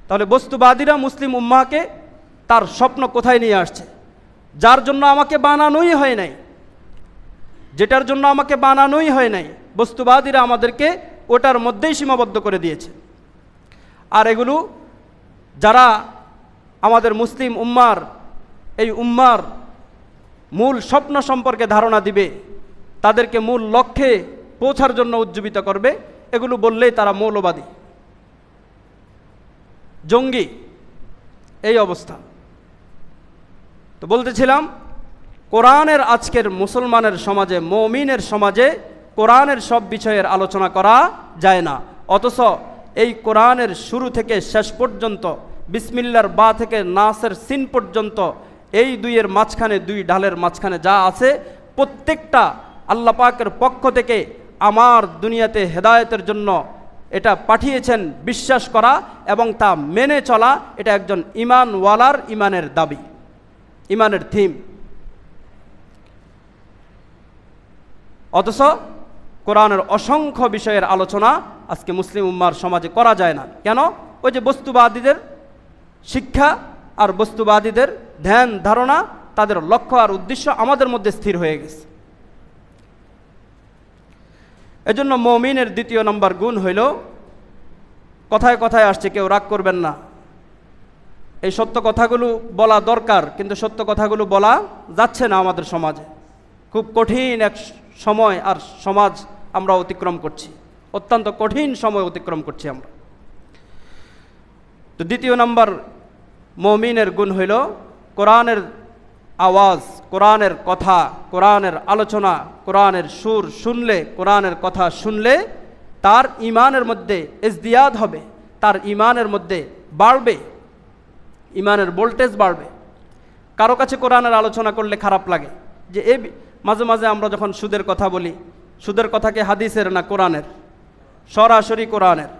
তাহলে বস্তুবাদীরা মুসলিম উম্মাহকে তার স্বপ্ন কোথায় নিয়ে আসছে? যার জন্য আমাকে বানানোই হয় নাই, যেটার জন্য আমাকে বানানোই হয় নাই, বস্তুবাদীরা আমাদেরকে ওটার মধ্যেই সীমাবদ্ধ করে দিয়েছে। আর এগুলো যারা আমাদের মুসলিম উম্মার, এই উম্মার মূল স্বপ্ন সম্পর্কে ধারণা দিবে, তাদেরকে মূল লক্ষ্যে পৌঁছার জন্য উজ্জীবিত করবে, এগুলো বললেই তারা মৌলবাদী, জঙ্গি, এই অবস্থা। তো বলতেছিলাম, কোরআনের আজকের মুসলমানের সমাজে, মুমিনের সমাজে কোরআনের সব বিষয়ের আলোচনা করা যায় না। অথচ এই কোরআনের শুরু থেকে শেষ পর্যন্ত, বিসমিল্লার বা থেকে নাসের সিন পর্যন্ত, এই দুইয়ের মাঝখানে, দুই ঢালের মাঝখানে যা আছে, প্রত্যেকটা আল্লাহ পাকের পক্ষ থেকে আমার দুনিয়াতে হেদায়েতের জন্য এটা পাঠিয়েছেন। বিশ্বাস করা এবং তা মেনে চলা, এটা একজন ঈমানওয়ালার ঈমানের দাবি, ঈমানের থিম। অথচ কোরআনের অসংখ্য বিষয়ের আলোচনা আজকে মুসলিম উম্মার সমাজে করা যায় না। কেন? ওই যে বস্তুবাদীদের শিক্ষা আর বস্তুবাদীদের ধ্যান ধারণা, তাদের লক্ষ্য আর উদ্দেশ্য আমাদের মধ্যে স্থির হয়ে গেছে। এজন্য মুমিনের দ্বিতীয় নম্বর গুণ হইল, কথায় কথায় আসছে, কেউ রাগ করবেন না, এই সত্য কথাগুলো বলা দরকার, কিন্তু সত্য কথাগুলো বলা যাচ্ছে না আমাদের সমাজে। খুব কঠিন এক সময় আর সমাজ আমরা অতিক্রম করছি, অত্যন্ত কঠিন সময় অতিক্রম করছি আমরা। তো দ্বিতীয় নম্বর মুমিনের গুণ হইল কোরআনের আওয়াজ, কোরআনের কথা, কোরআনের আলোচনা, কোরআনের সুর শুনলে, কোরআনের কথা শুনলে তার ঈমানের মধ্যে ইজদিয়াদ হবে, তার ঈমানের মধ্যে বাড়বে, ঈমানের ভোল্টেজ বাড়বে। কারো কাছে কোরআনের আলোচনা করলে খারাপ লাগে, যে এই মাঝে মাঝে আমরা যখন সুদের কথা বলি, সুদের কথাকে হাদিসের না কোরআনের, সরাসরি কোরআনের।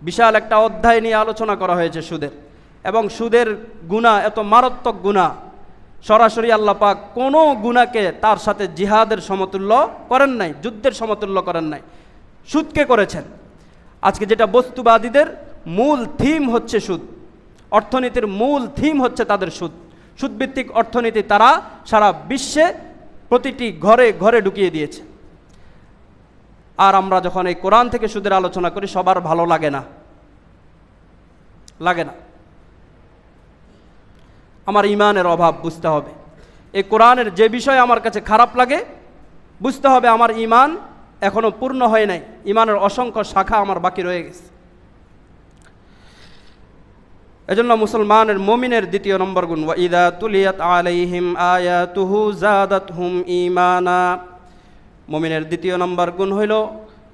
বিশাল একটা অধ্যায় নিয়ে আলোচনা করা হয়েছে সুদের, এবং সুদের গুনাহ এত মারাত্মক গুনাহ, সরাসরি আল্লাহ পাক কোনো গুনাহকে তার সাথে জিহাদের সমতুল্য করেন নাই, যুদ্ধের সমতুল্য করেন নাই, সুদকে করেছেন। আজকে যেটা বস্তুবাদীদের মূল থিম হচ্ছে সুদ, অর্থনীতির মূল থিম হচ্ছে তাদের সুদ, সুদভিত্তিক অর্থনীতি তারা সারা বিশ্বে প্রতিটি ঘরে ঘরে ঢুকিয়ে দিয়েছে। আর আমরা যখন এই কোরআন থেকে সুদের আলোচনা করি, সবার ভালো লাগে না, লাগে না। আমার ঈমানের অভাব বুঝতে হবে। এই কোরআনের যে বিষয় আমার কাছে খারাপ লাগে, বুঝতে হবে আমার ঈমান এখনো পূর্ণ হয় নাই, ঈমানের অসংখ্য শাখা আমার বাকি রয়ে গেছে। এজন্য মুসলমানের মুমিনের দ্বিতীয় নম্বর গুণ, ওয়া ইযা তুলিয়াত আলাইহিম আয়াতুহু যাদাতহুম ঈমানা। মুমিনের দ্বিতীয় নম্বর গুণ হইল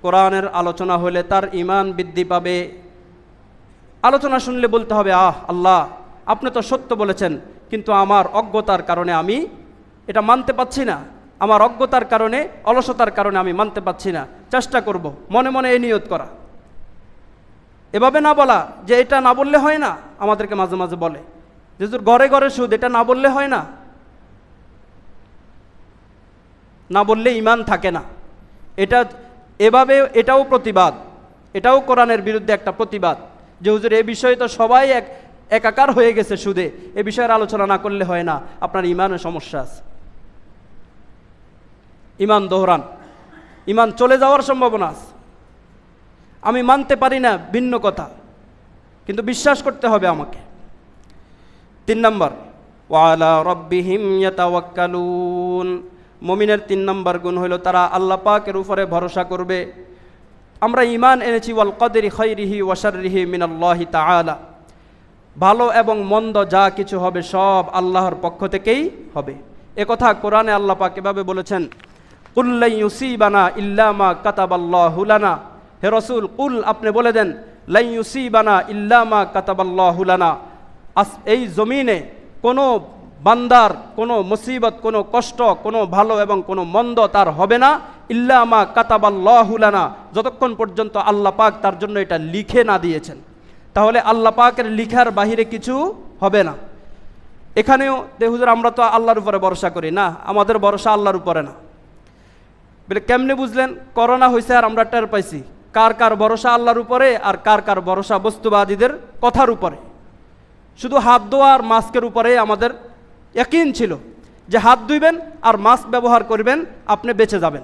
কোরআনের আলোচনা হলে তার ঈমান বৃদ্ধি পাবে। আলোচনা শুনলে বলতে হবে, আল্লাহ আপনি তো সত্য বলেছেন, কিন্তু আমার অজ্ঞতার কারণে আমি এটা মানতে পারছি না, আমার অজ্ঞতার কারণে, অলসতার কারণে আমি মানতে পারছি না, চেষ্টা করব। মনে মনে এই নিয়ত করা, এভাবে না বলা যে এটা না বললে হয় না। আমাদেরকে মাঝে মাঝে বলে যে ঘরে ঘরে সুদ, এটা না বললে হয় না। না বললে ঈমান থাকে না। এটা এভাবে, এটাও প্রতিবাদ, এটাও কোরআনের বিরুদ্ধে একটা প্রতিবাদ যে হুজুর এই বিষয়ে তো সবাই একাকার হয়ে গেছে সুদে, এ বিষয়ের আলোচনা না করলে হয় না, আপনার ঈমানের সমস্যা আছে। ঈমান দোহরান, ঈমান চলে যাওয়ার সম্ভাবনা আছে। আমি মানতে পারি না ভিন্ন কথা, কিন্তু বিশ্বাস করতে হবে আমাকে। 3 নম্বর, ওয়ালা রব্বিহিম ইয়াতাওয়াক্কালুন। মুমিনের 3 নম্বর গুণ হলো তারা আল্লাহ পাকের উপরে ভরসা করবে। আমরা ঈমান এনেছি ওয়াল কদরি খাইরিহি ওয়া শাররিহি মিনাল্লাহি তাআলা, ভালো এবং মন্দ যা কিছু হবে সব আল্লাহর পক্ষ থেকেই হবে। এ কথা কোরআনে আল্লাহ পাক এভাবে বলেছেন, কুল লা ইউসিবানা ইল্লা মা কাতাবাল্লাহু লানা। হে রাসূল, কুল আপনি বলে দেন, লা ইউসিবানা ইল্লা মা কাতাবাল্লাহু লানা, এই জমিনে কোনো বান্দার কোনো মুসিবত, কোনো কষ্ট, কোনো ভালো এবং কোনো মন্দ তার হবে না, ইল্লা মা কাতাবাল্লাহু লানা, যতক্ষণ পর্যন্ত আল্লাহ পাক তার জন্য এটা লিখে না দিয়েছেন। তাহলে আল্লাহ পাকের লিখার বাহিরে কিছু হবে না। এখানেও হুজুর আমরা তো আল্লাহর উপরে ভরসা করি না, আমাদের ভরসা আল্লাহর উপরে না। বলে কেমনে বুঝলেন? করোনা হয়েছে আর আমরা টের পাইছি কার কার ভরসা আল্লাহর উপরে আর কার কার ভরসা বস্তুবাদীদের কথার উপরে। শুধু হাত ধোয়া আর মাস্কের উপরে আমাদের ইয়াকিন ছিল যে হাত ধুইবেন আর মাস্ক ব্যবহার করবেন, আপনি বেঁচে যাবেন।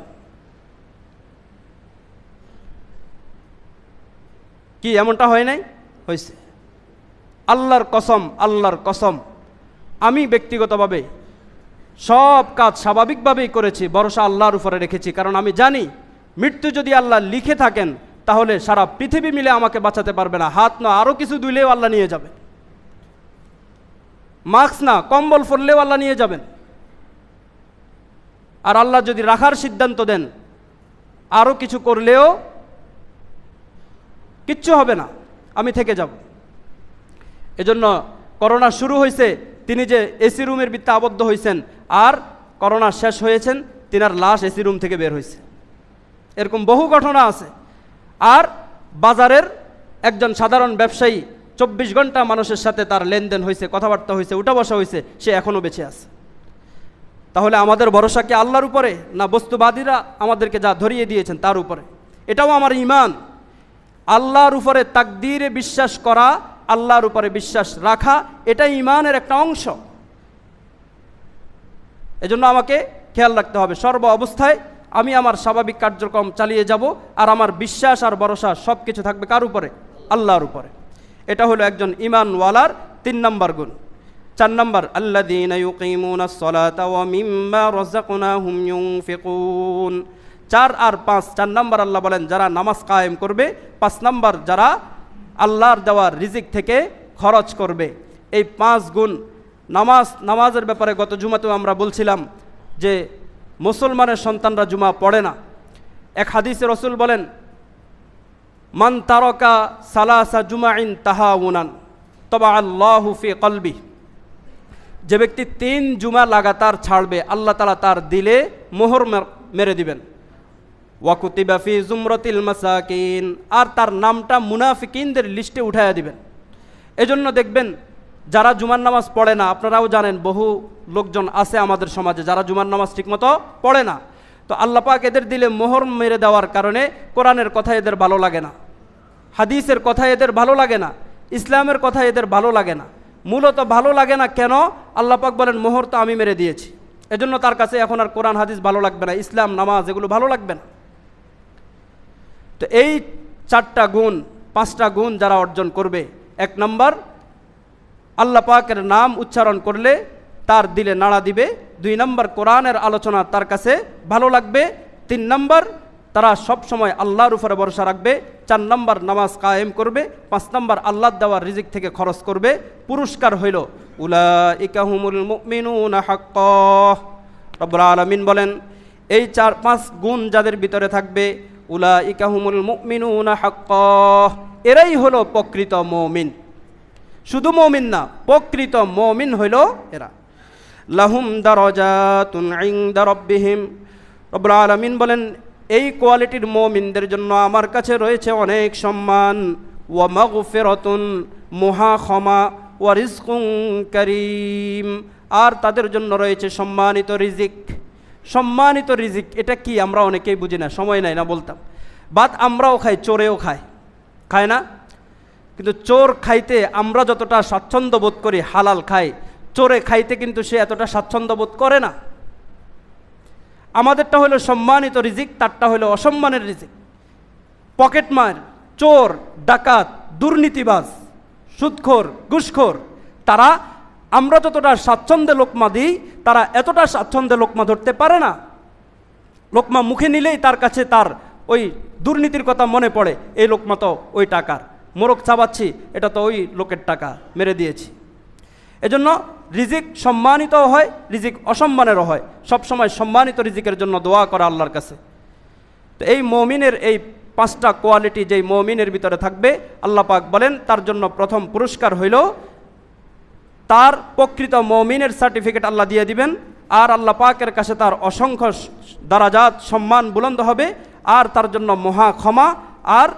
কি এমনটা হয় নাই? হয়েছে। আল্লাহর কসম, আল্লাহর কসম, আমি ব্যক্তিগতভাবে সব কাজ স্বাভাবিকভাবেই করেছি, ভরসা আল্লাহর উপরে রেখেছি। কারণ আমি জানি মৃত্যু যদি আল্লাহ লিখে থাকেন তাহলে সারা পৃথিবী মিলে আমাকে বাঁচাতে পারবে না। হাত না, আরও কিছু ধুইলেও আল্লাহ নিয়ে যাবে। মাস্ক না, কম্বল পরলেও আল্লাহ নিয়ে যাবেন। আর আল্লাহ যদি রাখার সিদ্ধান্ত দেন, আরও কিছু করলেও কিচ্ছু হবে না, আমি থেকে যাব। এজন্য করোনা শুরু হয়েছে, তিনি যে এসি রুমের ভিতরে আবদ্ধ হয়েছেন, আর করোনা শেষ হয়েছেন, তিনার লাশ এসি রুম থেকে বের হয়েছে। এরকম বহু ঘটনা আছে। আর বাজারের একজন সাধারণ ব্যবসায়ী 24 ঘন্টা মানুষের সাথে তার লেনদেন হয়েছে, কথাবার্তা হয়েছে, উঠা বসা হয়েছে, সে এখনও বেঁচে আছে। তাহলে আমাদের ভরসা কি আল্লাহর উপরে, না বস্তুবাদীরা আমাদেরকে যা ধরিয়ে দিয়েছেন তার উপরে? এটাও আমার ঈমান। আল্লাহর উপরে তাকদীরে বিশ্বাস করা, আল্লাহর উপরে বিশ্বাস রাখা, এটা ঈমানের একটা অংশ। এজন্য আমাকে খেয়াল রাখতে হবে সর্ব অবস্থায় আমি আমার স্বাভাবিক কার্যক্রম চালিয়ে যাব, আর আমার বিশ্বাস আর ভরসা সব কিছু থাকবে কার উপরে? আল্লাহর উপরে। এটা হলো একজন ঈমানওয়ালার 3 নম্বর গুণ। 4 নম্বর, আল্লাযীনা ইউকিমুনাস সালাতা ওয়া মিম্মা রাযাকনাহুম ইউনফিকুন। 4 আর 5, 4 নম্বর আল্লাহ বলেন যারা নামাজ কায়েম করবে, 5 নম্বর যারা আল্লাহর দেওয়া রিজিক থেকে খরচ করবে। এই 5 গুণ। নামাজের ব্যাপারে গত জুমাতেও আমরা বলছিলাম যে মুসলমানের সন্তানরা জুমা পড়ে না। এক হাদিসে রাসূল বলেন, মান তারাকা সালাসা জুমাইন তাহাউনান তাবা আল্লাহু ফি কলবি। যে ব্যক্তি 3 জুমা লাগাতার ছাড়বে, আল্লাহ তাআলা তার দিলে মোহর মেরে দিবেন। ওয়াকুতিবা ফি জুমরাতিল মাসাকিন, আর তার নামটা মুনাফিকিনদের লিস্টে উঠাইয়া দিবেন। এজন্য দেখবেন যারা জুমার নামাজ পড়ে না, আপনারাও জানেন বহু লোকজন আছে আমাদের সমাজে যারা জুমার নামাজ ঠিকমতো পড়ে না। তো আল্লাহ পাক এদের দিলে মোহর মেরে দেওয়ার কারণে কোরআনের কথা এদের ভালো লাগে না, হাদিসের কথা এদের ভালো লাগে না, ইসলামের কথা এদের ভালো লাগে না। মূলত ভালো লাগে না কেন? আল্লাহ পাক বলেন মোহর তো আমি মেরে দিয়েছি। এজন্য তার কাছে এখন আর কোরআন হাদিস ভালো লাগবে না, ইসলাম নামাজ এগুলো ভালো লাগবে না। তো এই 4টা গুণ, 5টা গুণ যারা অর্জন করবে, 1 নম্বর আল্লাহ পাকের নাম উচ্চারণ করলে তার দিলে নাড়া দিবে। 2 নম্বর কোরআনের আলোচনা তার কাছে ভালো লাগবে। 3 নম্বর তারা সব সময় আল্লাহর উপরে ভরসা রাখবে। 4 নম্বর নামাজ কায়েম করবে। 5 নম্বর আল্লাহ দেওয়ার রিজিক থেকে খরচ করবে। পুরস্কার হইল উলাইকা হুমুল মুমিনুনা হাক্কা। রব্বুল আলামিন বলেন এই 4-5 গুণ যাদের ভিতরে থাকবে, উলাইকা হুমুল মুমিনুনা হাক্কাহ, এরাই হলো প্রকৃত মুমিন। শুধু মুমিন না, প্রকৃত মুমিন হইল এরা। লাহুম দারাজাতুন ইনদা রাব্বিহিম, রব্বুল আলামিন বলেন এই কোয়ালিটির মুমিনদের জন্য আমার কাছে রয়েছে অনেক সম্মান। ওয়া মাগফিরাতুন, মহা ক্ষমা। ওয়া রিজকুন কারীম, আর তাদের জন্য রয়েছে সম্মানিত রিজিক। সম্মানিত রিজিক এটা কি আমরা অনেকেই বুঝি না, সময় নাই না বলতাম। বাদ আমরাও খাই, চোরেও খায় না? কিন্তু চোর খাইতে আমরা যতটা স্বাচ্ছন্দ্য বোধ করি, হালাল খাই, চোরে খাইতে কিন্তু সে এতটা স্বাচ্ছন্দ্য বোধ করে না। আমাদেরটা হলো সম্মানিত রিজিক, তারটা হলো অসম্মানের রিজিক। পকেটমার, চোর, ডাকাত, দুর্নীতিবাজ, সুদখোর, ঘুষখোর, তারা আমরা যতটা স্বাচ্ছন্দ্যে লোকমা দিই, তারা এতটা স্বাচ্ছন্দ্যে লোকমা ধরতে পারে না। লোকমা মুখে নিলেই তার কাছে তার ওই দুর্নীতির কথা মনে পড়ে, এই লোকমা তো ওই টাকার, মোরগ চাবাচ্ছি, এটা তো ওই লোকের টাকা, মেরে দিয়েছি। এজন্য রিজিক সম্মানিতও হয়, রিজিক অসম্মানেরও হয়। সবসময় সম্মানিত রিজিকের জন্য দোয়া করা আল্লাহর কাছে। তো এই মুমিনের এই 5টা কোয়ালিটি যেই মুমিনের ভিতরে থাকবে, আল্লাহ পাক বলেন তার জন্য প্রথম পুরস্কার হইল তার প্রকৃত মুমিনের সার্টিফিকেট আল্লাহ দিয়ে দিবেন। আর আল্লাহ পাকের কাছে তার অসংখ্য দারাজাত, সম্মান বুলন্দ হবে, আর তার জন্য মহা ক্ষমা। আর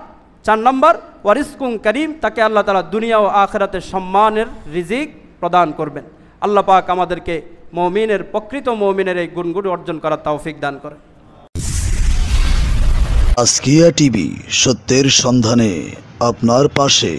4 নম্বর ওয়া রিজকুন কারীম, তাকে আল্লাহ তাআলা দুনিয়া ও আখিরাতে সম্মানের রিজিক প্রদান করবেন। আল্লাহ পাক আমাদেরকে মুমিনের, প্রকৃত মুমিনের এই গুণগুলো অর্জন করার তৌফিক দান করেন। আজকিয়া টিভি, সত্যের সন্ধানে আপনার পাশে।